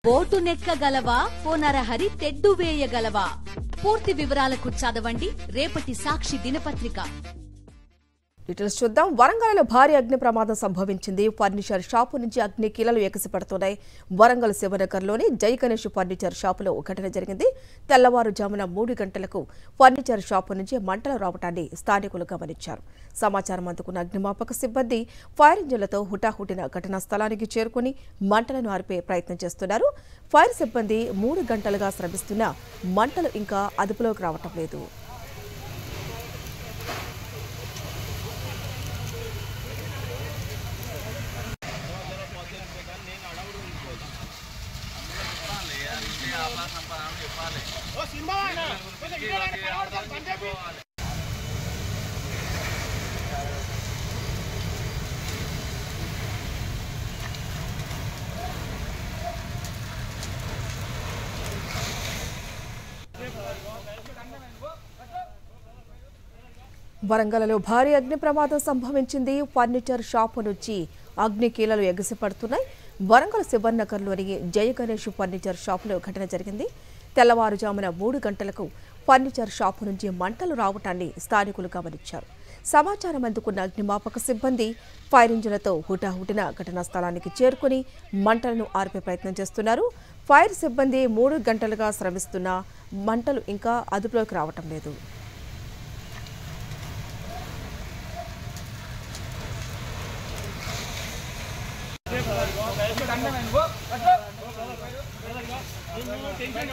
Boat నెక్కగలవా ఓ నరహరి తెడ్డు వేయగలవా? పూర్తి వివరాలకు చదవండి రేపటి సాక్షి దినపత్రిక. డీటెయిల్స్ చూద్దాం. వరంగల్లో భారీ అగ్ని ప్రమాదం సంభవించింది. ఫర్నిచర్ షాపు నుంచి అగ్ని కీలలు ఎగసిపడుతున్నాయి. వరంగల్ శివనగర్లోని జై గణేష్ ఫర్నిచర్ షాపులో ఘటన జరిగింది. తెల్లవారుజామున 3 గంటలకు ఫర్నిచర్ షాపు నుంచి మంటలు రావటాన్ని స్థానికులు గమనించారు. సమాచారం అందుకున్న అగ్నిమాపక సిబ్బంది ఫైర్ ఇంజిన్లతో హుటాహుటిన ఘటనా స్థలానికి చేరుకుని మంటలను ఆర్పే ప్రయత్నం చేస్తున్నారు. ఫైర్ సిబ్బంది 3 గంటలుగా శ్రమిస్తున్నా మంటలు ఇంకా అదుపులోకి రావటం లేదు. వరంగల్లో భారీ అగ్ని ప్రమాదం సంభవించింది. ఫర్నిచర్ షాపు నుంచి అగ్ని కీలలు ఎగసిపడుతున్నాయి. వరంగల్ శివనగర్లోని జై గణేష్ ఫర్నిచర్ షాపులో ఘటన జరిగింది. తెల్లవారుజామున 3 గంటలకు ఫర్నిచర్ షాపు నుంచి మంటలు రావటాన్ని స్థానికులు గమనించారు. సమాచారం అందుకున్న అగ్నిమాపక సిబ్బంది ఫైర్ ఇంజిన్లతో హుటాహుటిన ఘటనా స్థలానికి చేరుకుని మంటలను ఆర్పే ప్రయత్నం చేస్తున్నారు. ఫైర్ సిబ్బంది 3 గంటలుగా శ్రమిస్తున్నా మంటలు ఇంకా అదుపులోకి రావటం లేదు. टेंशन